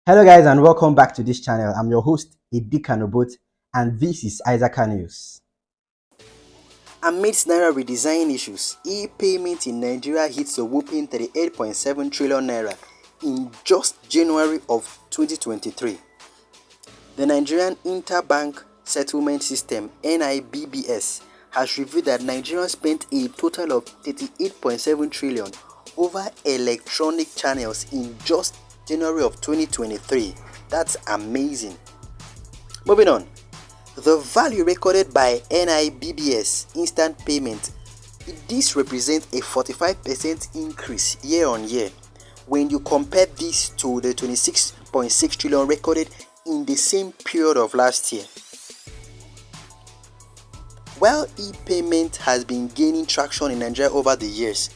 Hello guys and welcome back to this channel. I'm your host Edikanobot and this is Isaac News. Amidst Naira redesign issues, e-payment in Nigeria hits a whopping 38.7 trillion Naira in just January of 2023. The Nigerian Interbank Settlement System (NIBBS) has revealed that Nigeria spent a total of 38.7 trillion over electronic channels in just January of 2023. That's amazing. Moving on. The value recorded by NIBBS instant payment. This represents a 45% increase year on year when you compare this to the 26.6 trillion recorded in the same period of last year. While e-payment has been gaining traction in Nigeria over the years,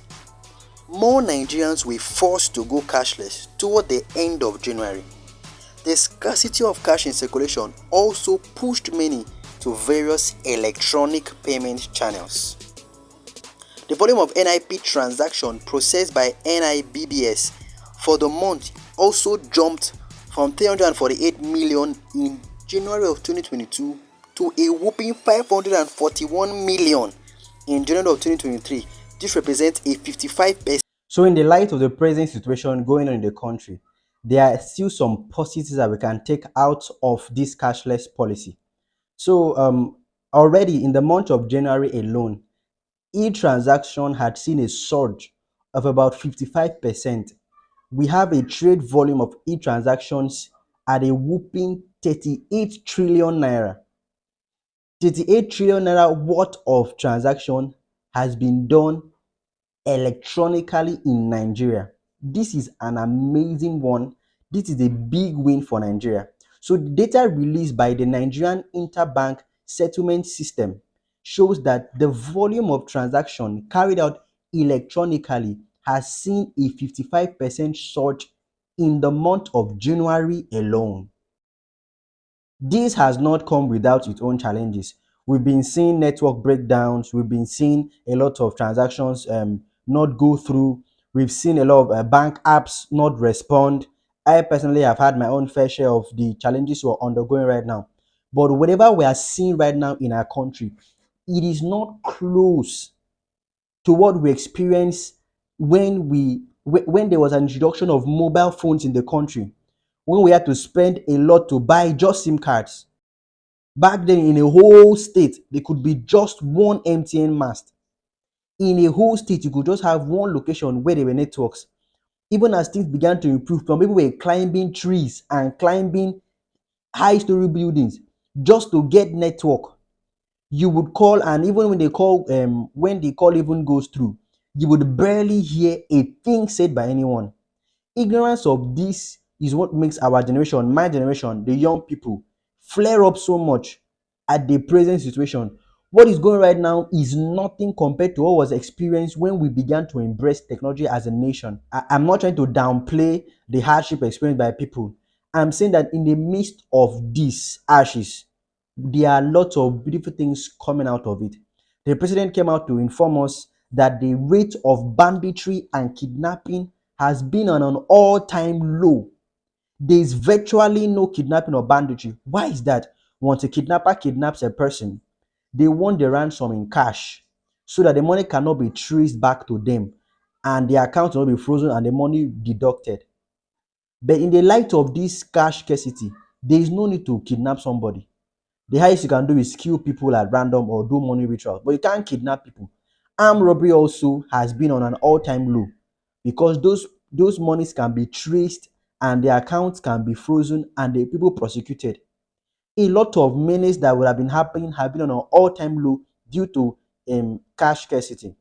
more Nigerians were forced to go cashless toward the end of January. The scarcity of cash in circulation also pushed many to various electronic payment channels. The volume of NIP transactions processed by NIBBS for the month also jumped from 348 million in January of 2022 to a whopping 541 million in January of 2023. This represents a 55%. So in the light of the present situation going on in the country, there are still some positives that we can take out of this cashless policy. So already in the month of January alone, e-transaction had seen a surge of about 55%. We have a trade volume of e-transactions at a whopping 38 trillion naira. 38 trillion naira worth of transaction has been done electronically in Nigeria. This is an amazing one. This is a big win for Nigeria. So the data released by the Nigerian Interbank Settlement System shows that the volume of transaction carried out electronically has seen a 55% surge in the month of January alone. This has not come without its own challenges. We've been seeing network breakdowns. We've been seeing a lot of transactions not go through. We've seen a lot of bank apps not respond. I personally have had my own fair share of the challenges we're undergoing right now. But whatever we are seeing right now in our country, it is not close to what we experienced when there was an introduction of mobile phones in the country, when we had to spend a lot to buy just SIM cards. Back then, in a whole state, there could be just one MTN mast. In a whole state, you could just have one location where there were networks. Even as things began to improve, some people were climbing trees and climbing high-story buildings just to get network. You would call, and even when the call even goes through, you would barely hear a thing said by anyone. Ignorance of this is what makes our generation, my generation, the young people, flare up so much at the present situation. What is going right now is nothing compared to what was experienced when we began to embrace technology as a nation. I'm not trying to downplay the hardship experienced by people. I'm saying that in the midst of these ashes, there are lots of beautiful things coming out of it. The president came out to inform us that the rate of banditry and kidnapping has been on an all-time low. There is virtually no kidnapping or banditry. Why is that? Once a kidnapper kidnaps a person, they want the ransom in cash so that the money cannot be traced back to them and the account will not be frozen and the money deducted. But in the light of this cash scarcity, there is no need to kidnap somebody. The highest you can do is kill people at random or do money rituals, but you can't kidnap people. Armed robbery also has been on an all-time low because those monies can be traced and the accounts can be frozen and the people prosecuted. A lot of menace that would have been happening have been on an all-time low due to cash scarcity.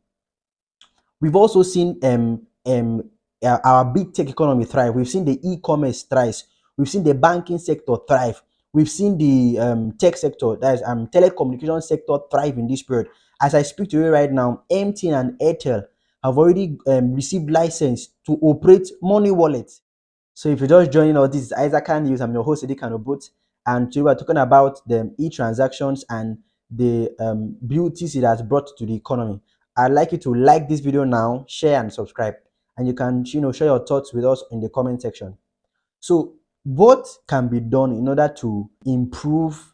We've also seen our big tech economy thrive. We've seen the e-commerce thrive. We've seen the banking sector thrive. We've seen the tech sector, that is telecommunication sector, thrive in this period. As I speak to you right now, MTN and Airtel have already received license to operate money wallets. So if you're just joining us, this is Isaac News. I'm your host, Eddie Kanobut, and today we're talking about the e-transactions and the beauties it has brought to the economy. I'd like you to like this video now, share and subscribe, and you can share your thoughts with us in the comment section. So Both can be done in order to improve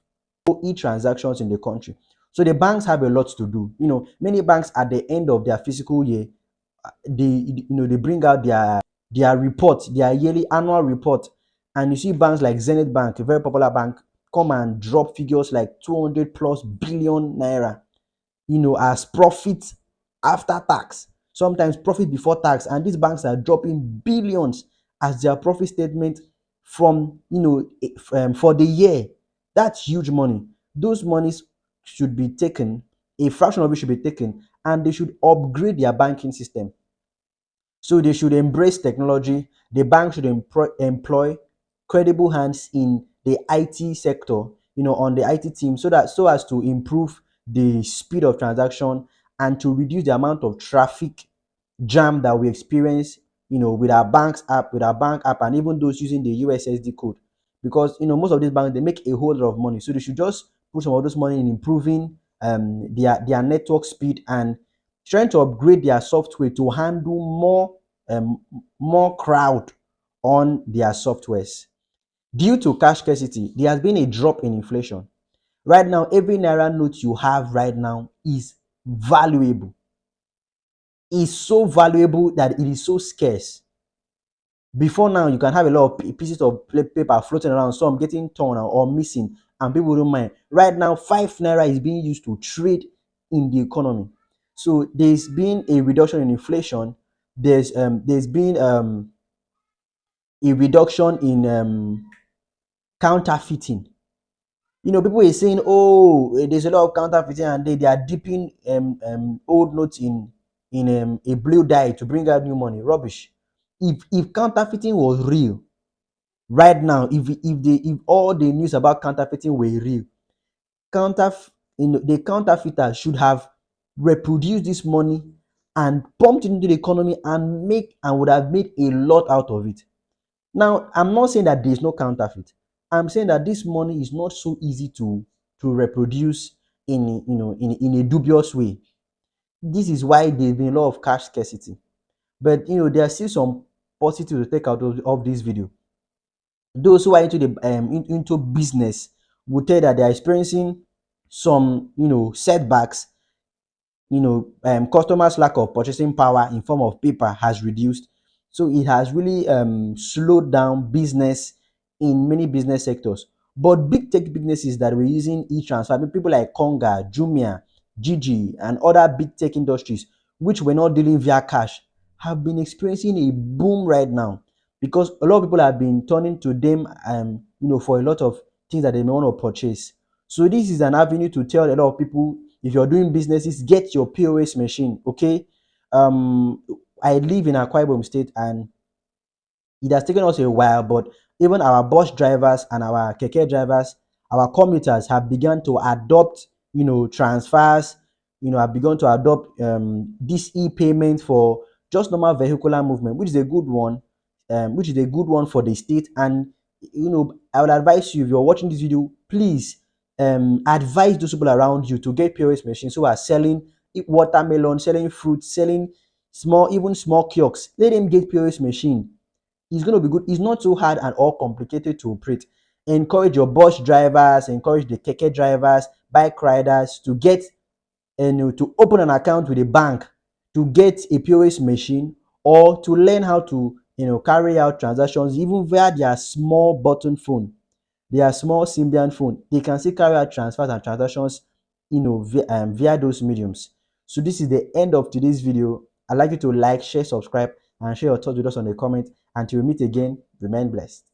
e-transactions in the country. So the banks have a lot to do. Many banks at the end of their fiscal year, they bring out their report, their yearly annual report, and you see banks like Zenith Bank, a very popular bank, come and drop figures like 200 plus billion naira, as profit after tax, sometimes profit before tax, and these banks are dropping billions as their profit statement from for the year. That's huge money. Those monies should be taken, a fraction of it should be taken, and they should upgrade their banking system. So they should embrace technology. The bank should employ credible hands in the IT sector, on the IT team, so as to improve the speed of transaction and to reduce the amount of traffic jam that we experience, with our bank app, and even those using the USSD code. Because most of these banks, they make a whole lot of money, so they should just put some of those money in improving their network speed and trying to upgrade their software to handle more crowd on their softwares. Due to cash scarcity, there has been a drop in inflation. Right now, every naira note you have right now is valuable. Is so valuable that it is so scarce. Before now, you can have a lot of pieces of paper floating around, some getting torn or missing, and people don't mind. Right now, 5 naira is being used to trade in the economy. So there's been a reduction in inflation. There's been a reduction in counterfeiting. People are saying, oh, there's a lot of counterfeiting, and they are dipping old notes in a blue dye to bring out new money. Rubbish. If counterfeiting was real right now, if all the news about counterfeiting were real, the counterfeiter should have reproduced this money and pumped it into the economy and would have made a lot out of it. Now, I'm not saying that there is no counterfeit. I'm saying that this money is not so easy to reproduce in a dubious way. This is why there's been a lot of cash scarcity. But there are still some positives to take out of this video. Those who are into business will tell that they are experiencing some setbacks. Customers' lack of purchasing power in form of paper has reduced. So it has really slowed down business in many business sectors. But big tech businesses that were using e-transfer, people like Konga, Jumia, Gigi, and other big tech industries, which were not dealing via cash, have been experiencing a boom right now because a lot of people have been turning to them, for a lot of things that they may want to purchase. So this is an avenue to tell a lot of people, if you're doing businesses, get your POS machine. Okay. I live in Akwa Ibom State, and it has taken us a while, but even our bus drivers and our keke drivers, our commuters have begun to adopt, transfers, have begun to adopt this e-payment for just normal vehicular movement, which is a good one, for the state. And I would advise you, if you're watching this video, please advise those people around you to get POS machines who are selling watermelon, selling fruit, selling even small kiosks. Let them get POS machine. It's going to be good. It's not too hard and or complicated to operate. Encourage your bus drivers, encourage the keke drivers, bike riders to get and to open an account with a bank, to get a POS machine, or to learn how to carry out transactions even via their small button phone, their small Symbian phone. They can still carry out transfers and transactions via those mediums. So this is the end of today's video. I'd like you to like, share, subscribe, and share your thoughts with us on the comment. Until we meet again, remain blessed.